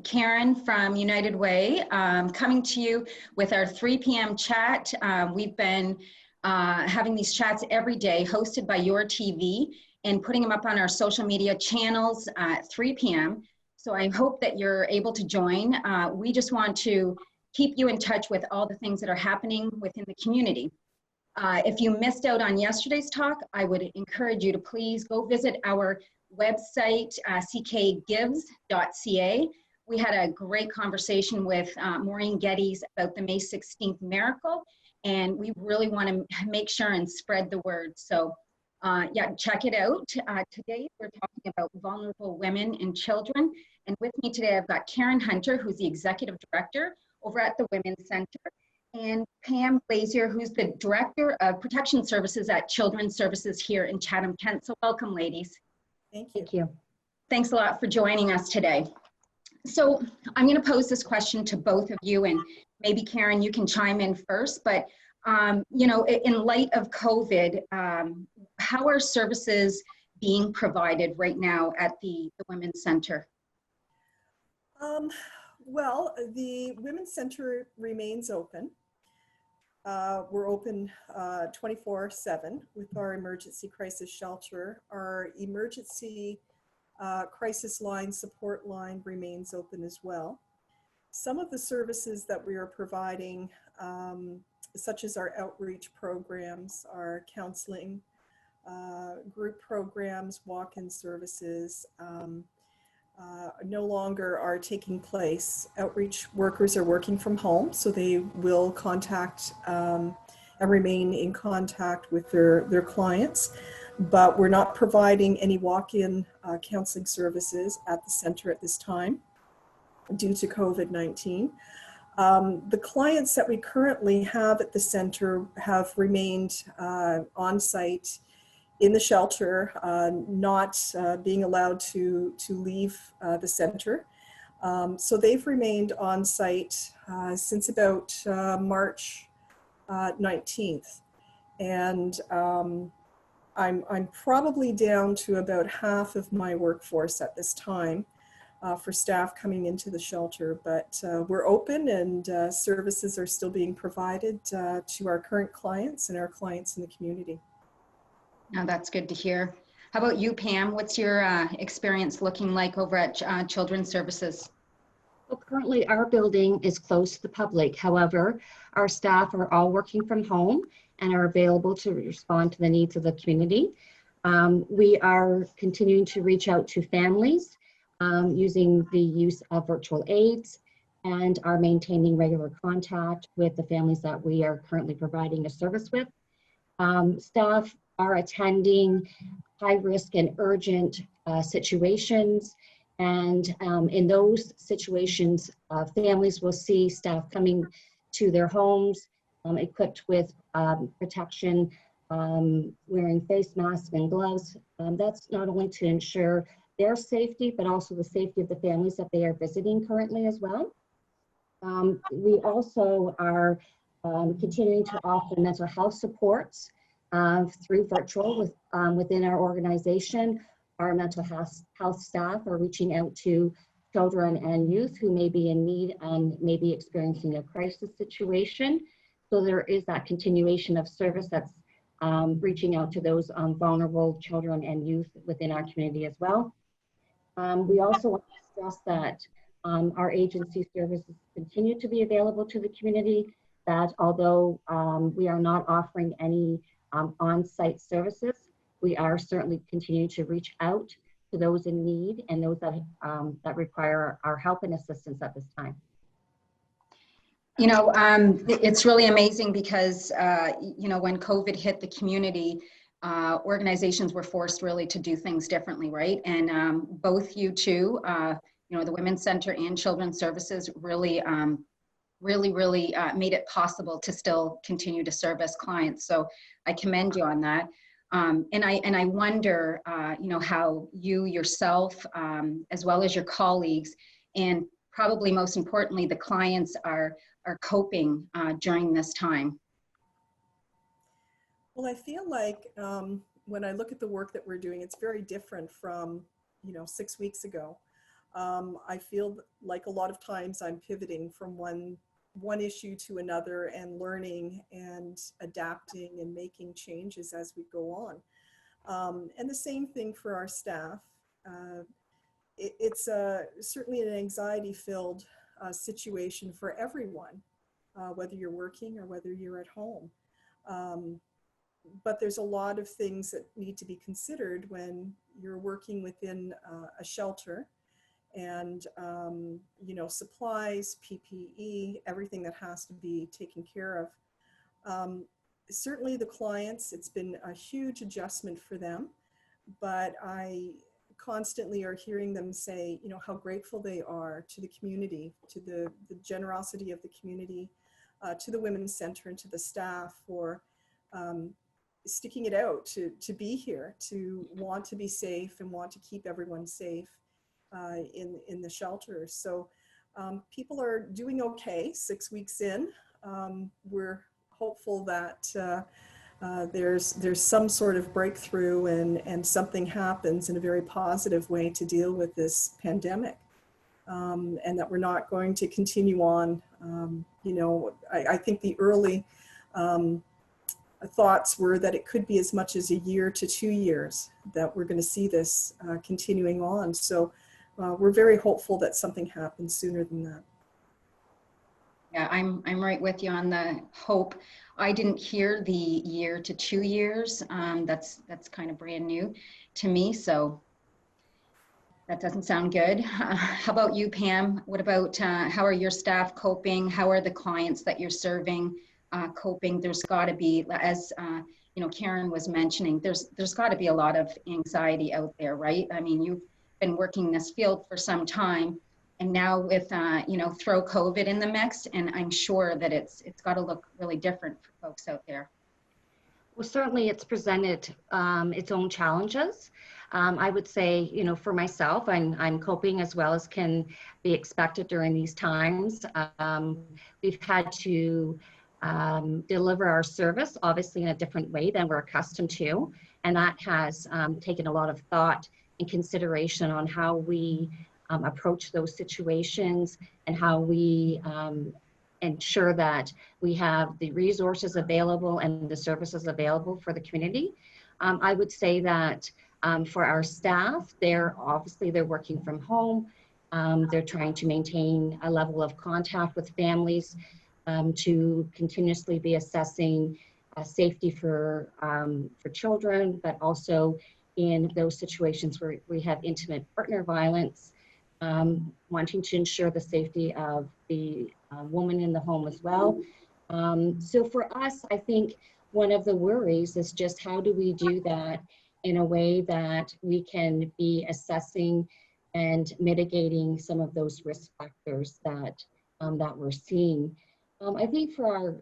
Karen from United Way, coming to you with our 3 p.m. chat. We've been having these chats every day, hosted by Your TV, and putting them up on our social media channels at 3 p.m. So I hope that you're able to join. We just want to keep you in touch with all the things that are happening within the community. If you missed out on yesterday's talk, I would encourage you to please go visit our website, ckgives.ca. We had a great conversation with Maureen Geddes about the May 16th miracle, and we really want to make sure and spread the word. So yeah, check it out. Today we're talking about vulnerable women and children, and with me today I've got Karen Hunter, who's the Executive Director over at the Women's Center, and Pam Glasier, who's the Director of Protection Services at Children's Services here in Chatham-Kent. So welcome, ladies. Thank you. Thank you. Thanks a lot for joining us today. So I'm going to pose this question to both of you, and maybe Karen, you can chime in first, but you know, in light of COVID, how are services being provided right now at the Women's Center? Well, the Women's Center remains open. We're open 24/7 with our emergency crisis shelter. Our emergency crisis line, support line remains open as well. Some of the services that we are providing, such as our outreach programs, our counseling, group programs, walk-in services, no longer are taking place. Outreach workers are working from home, so they will contact and remain in contact with their clients, but we're not providing any walk-in counseling services at the center at this time due to COVID-19. The clients that we currently have at the center have remained on site in the shelter, not being allowed to leave the center. So they've remained on site since about March 19th. And I'm probably down to about half of my workforce at this time for staff coming into the shelter, but we're open and services are still being provided to our current clients and our clients in the community. Now that's good to hear. How about you, Pam? What's your experience looking like over at Children's Services? Well, currently our building is closed to the public. However, our staff are all working from home and are available to respond to the needs of the community. We are continuing to reach out to families using the use of virtual aids, and are maintaining regular contact with the families that we are currently providing a service with. Staff are attending high risk and urgent situations. And in those situations, families will see staff coming to their homes equipped with protection, wearing face masks and gloves. That's not only to ensure their safety, but also the safety of the families that they are visiting currently as well. We also are continuing to offer mental health supports through virtual within our organization. Our mental health staff are reaching out to children and youth who may be in need and may be experiencing a crisis situation. So there is that continuation of service that's reaching out to those vulnerable children and youth within our community as well. We also want to stress that our agency services continue to be available to the community, that although we are not offering any on-site services, we are certainly continuing to reach out to those in need and those that, that require our help and assistance at this time. You know, it's really amazing because, you know, when COVID hit the community, organizations were forced really to do things differently, right? And both you two, you know, the Women's Center and Children's Services really, really made it possible to still continue to service clients. So I commend you on that. And I wonder, you know, how you yourself, as well as your colleagues, and probably most importantly, the clients are coping during this time. Well, I feel like when I look at the work that we're doing, it's very different from, you know, 6 weeks ago. I feel like a lot of times I'm pivoting from one issue to another and learning and adapting and making changes as we go on. And the same thing for our staff. It's certainly an anxiety-filled situation for everyone, whether you're working or whether you're at home. But there's a lot of things that need to be considered when you're working within a shelter, and you know, supplies, PPE, everything that has to be taken care of. Certainly the clients, it's been a huge adjustment for them, but I constantly are hearing them say, you know, how grateful they are to the community, to the generosity of the community, to the Women's Center and to the staff for sticking it out to be here, to want to be safe and want to keep everyone safe in the shelter. So people are doing okay 6 weeks in. We're hopeful that there's some sort of breakthrough and something happens in a very positive way to deal with this pandemic, and that we're not going to continue on. You know, I think the early thoughts were that it could be as much as a year to 2 years that we're going to see this continuing on. So we're very hopeful that something happens sooner than that. Yeah, I'm right with you on the hope. I didn't hear the year to 2 years. That's kind of brand new to me, so that doesn't sound good. How about you, Pam? What about how are your staff coping? How are the clients that you're serving coping? There's got to be, as you know, Karen was mentioning, there's got to be a lot of anxiety out there, right? I mean, you've been working this field for some time, and now with you know, throw COVID in the mix, and I'm sure that it's got to look really different for folks out there. Well, certainly it's presented its own challenges. I would say, you know, for myself, I'm coping as well as can be expected during these times. We've had to deliver our service, obviously, in a different way than we're accustomed to. And that has taken a lot of thought and consideration on how we approach those situations and how we ensure that we have the resources available and the services available for the community. I would say that for our staff, they're working from home. They're trying to maintain a level of contact with families to continuously be assessing safety for children, but also in those situations where we have intimate partner violence, wanting to ensure the safety of the woman in the home as well. So for us, I think one of the worries is just how do we do that in a way that we can be assessing and mitigating some of those risk factors that that we're seeing. I think for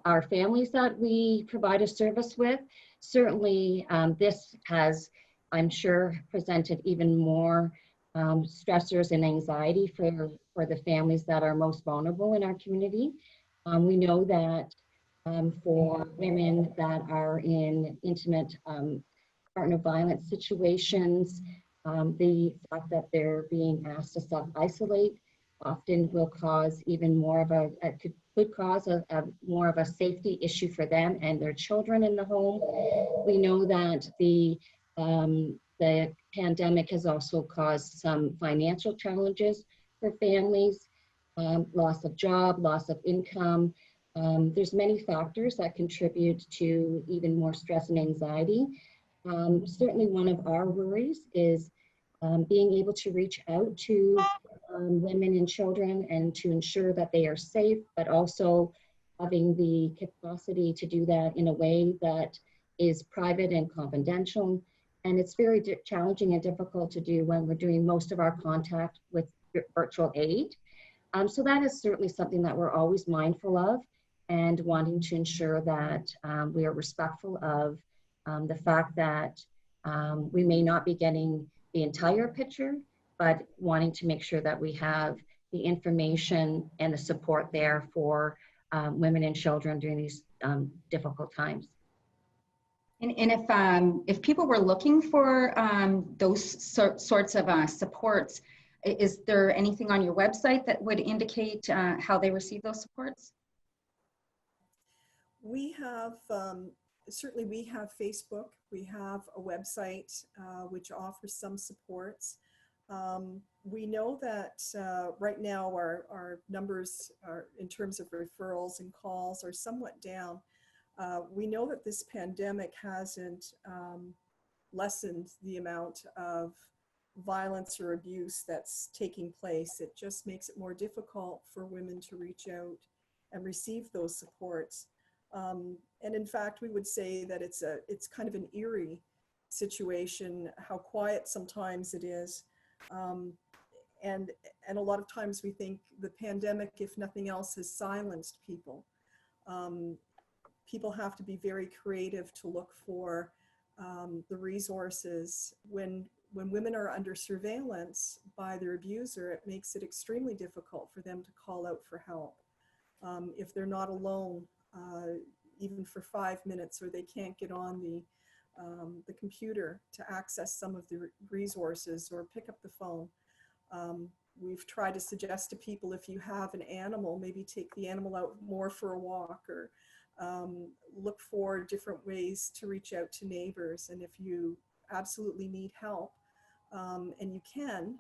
our families that we provide a service with, certainly this has, I'm sure, presented even more stressors and anxiety for the families that are most vulnerable in our community. We know that for women that are in intimate partner violence situations, the fact that they're being asked to self-isolate often will cause even more of could cause more of a safety issue for them and their children in the home. We know that the pandemic has also caused some financial challenges for families, loss of job, loss of income. There's many factors that contribute to even more stress and anxiety. Certainly one of our worries is being able to reach out to women and children and to ensure that they are safe, but also having the capacity to do that in a way that is private and confidential. And it's very challenging and difficult to do when we're doing most of our contact with virtual aid. So that is certainly something that we're always mindful of and wanting to ensure that we are respectful of the fact that we may not be getting the entire picture, but wanting to make sure that we have the information and the support there for women and children during these difficult times. And if people were looking for those sorts of supports, is there anything on your website that would indicate how they receive those supports? We have, certainly we have Facebook, we have a website which offers some supports. We know that right now our numbers are, in terms of referrals and calls, are somewhat down. We know that this pandemic hasn't lessened the amount of violence or abuse that's taking place. It just makes it more difficult for women to reach out and receive those supports. And in fact, we would say that it's kind of an eerie situation, how quiet sometimes it is. And a lot of times we think the pandemic, if nothing else, has silenced people. People have to be very creative to look for the resources. When women are under surveillance by their abuser, it makes it extremely difficult for them to call out for help. If they're not alone, even for 5 minutes, or they can't get on the computer to access some of the resources or pick up the phone. We've tried to suggest to people, if you have an animal, maybe take the animal out more for a walk, or look for different ways to reach out to neighbors. And if you absolutely need help, and you can,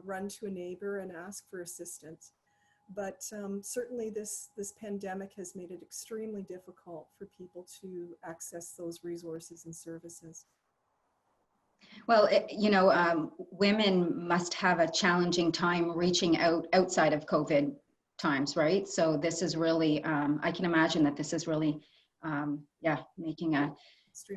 run to a neighbor and ask for assistance. But certainly this pandemic has made it extremely difficult for people to access those resources and services. Well, women must have a challenging time reaching out outside of COVID times, right? So this is really, I can imagine that this is really, making a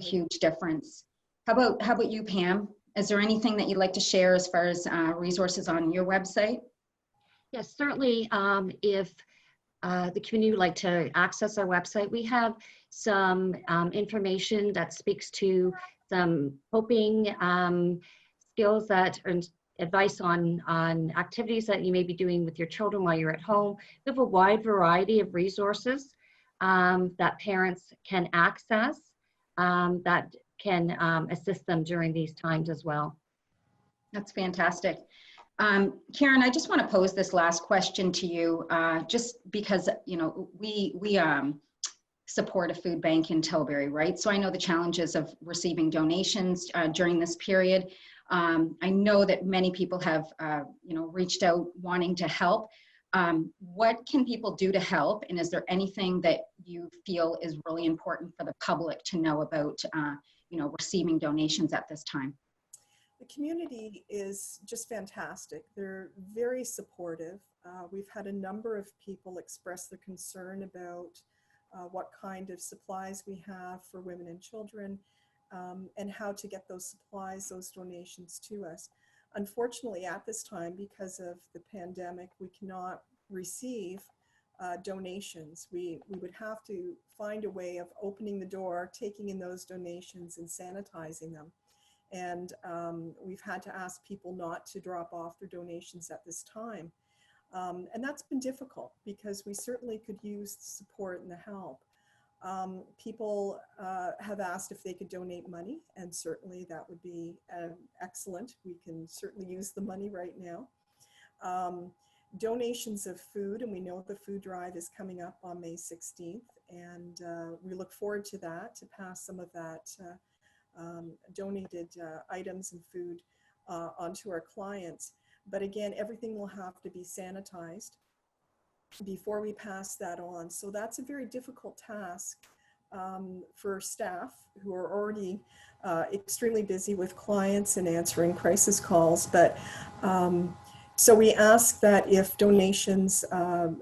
huge difference. How about you, Pam? Is there anything that you'd like to share as far as resources on your website? Yes, certainly. If the community would like to access our website, we have some information that speaks to some coping skills that are advice on activities that you may be doing with your children while you're at home. We have a wide variety of resources that parents can access that can assist them during these times as well. That's fantastic. Karen, I just want to pose this last question to you, just because, we support a food bank in Tilbury, right? So I know the challenges of receiving donations during this period. I know that many people have, reached out wanting to help. What can people do to help? And is there anything that you feel is really important for the public to know about, receiving donations at this time? The community is just fantastic. They're very supportive. We've had a number of people express their concern about what kind of supplies we have for women and children, and how to get those supplies, those donations to us. Unfortunately, at this time, because of the pandemic, we cannot receive donations. We would have to find a way of opening the door, taking in those donations and sanitizing them. And we've had to ask people not to drop off their donations at this time. And that's been difficult because we certainly could use the support and the help. People have asked if they could donate money, and certainly that would be excellent. We can certainly use the money right now. Donations of food, and we know the food drive is coming up on May 16th, and we look forward to that, to pass some of that donated items and food onto our clients. But again, everything will have to be sanitized before we pass that on. So that's a very difficult task for staff who are already extremely busy with clients and answering crisis calls. But so we ask that if donations,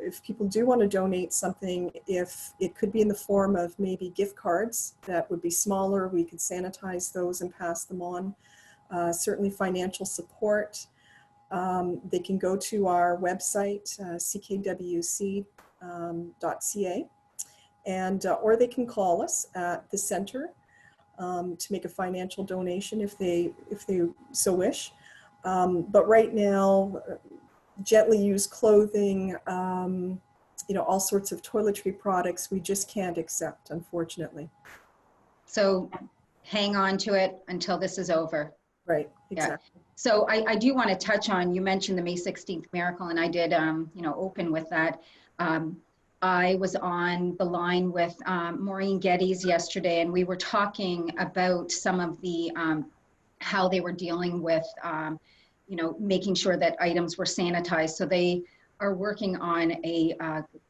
if people do want to donate something, if it could be in the form of maybe gift cards that would be smaller, we could sanitize those and pass them on. Certainly financial support. They can go to our website, CKWC.ca, and or they can call us at the center to make a financial donation if they so wish. But right now, gently used clothing, all sorts of toiletry products, we just can't accept, unfortunately. So hang on to it until this is over. Right, exactly. So I do want to touch on, you mentioned the May 16th miracle, and I did, you know, open with that. I was on the line with Maureen Geddes yesterday, and we were talking about some of the, how they were dealing with, you know, making sure that items were sanitized. So they are working on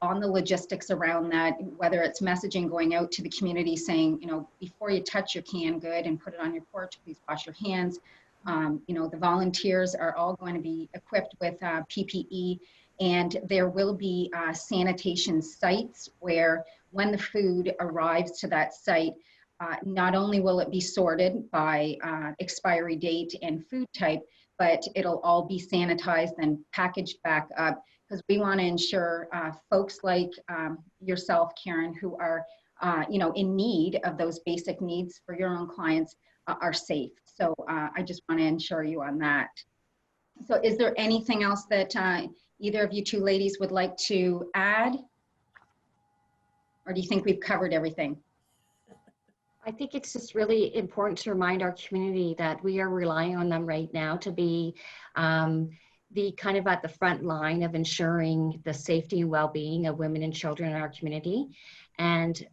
on the logistics around that, whether it's messaging going out to the community saying, you know, before you touch your canned good and put it on your porch, please wash your hands. You know, the volunteers are all going to be equipped with PPE, and there will be sanitation sites where when the food arrives to that site, not only will it be sorted by expiry date and food type, but it'll all be sanitized and packaged back up, because we want to ensure folks like yourself, Karen, who are you know, in need of those basic needs for your own clients are safe. So I just want to ensure you on that. So is there anything else that either of you two ladies would like to add? Or do you think we've covered everything? I think it's just really important to remind our community that we are relying on them right now to be the kind of at the front line of ensuring the safety and well-being of women and children in our community. And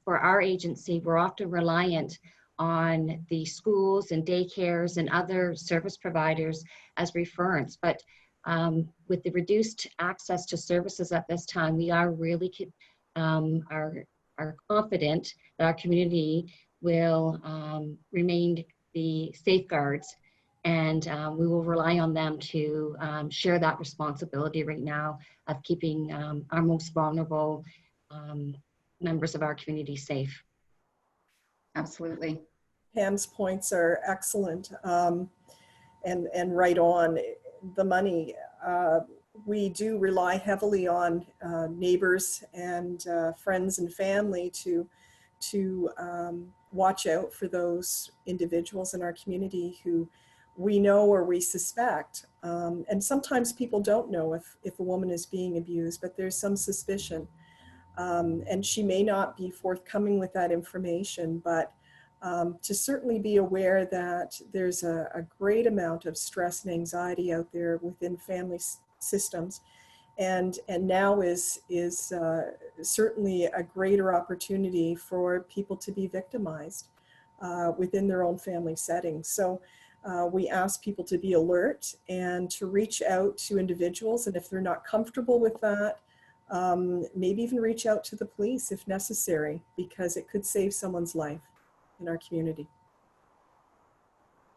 for our agency, we're often reliant on the schools and daycares and other service providers as referrents. But with the reduced access to services at this time, we are really are confident that our community will remain the safeguards, and we will rely on them to share that responsibility right now of keeping our most vulnerable members of our community safe. Absolutely. Pam's points are excellent and right on. The money, we do rely heavily on neighbors and friends and family to watch out for those individuals in our community who we know or we suspect. And sometimes people don't know if a woman is being abused, but there's some suspicion. And she may not be forthcoming with that information, but to certainly be aware that there's a great amount of stress and anxiety out there within family systems. And now is certainly a greater opportunity for people to be victimized within their own family settings. So we ask people to be alert and to reach out to individuals. And if they're not comfortable with that, maybe even reach out to the police if necessary, because it could save someone's life in our community.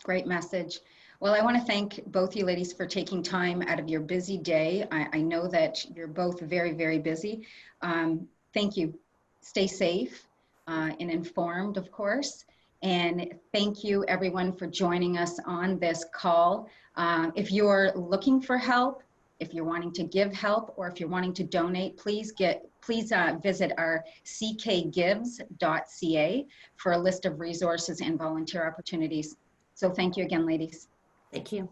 Great message. Well, I want to thank both you ladies for taking time out of your busy day. I know that you're both very, very busy. Thank you. Stay safe and informed, of course. And thank you everyone for joining us on this call. If you're looking for help, if you're wanting to give help, or if you're wanting to donate, please visit our ckgives.ca for a list of resources and volunteer opportunities. So thank you again, ladies. Thank you.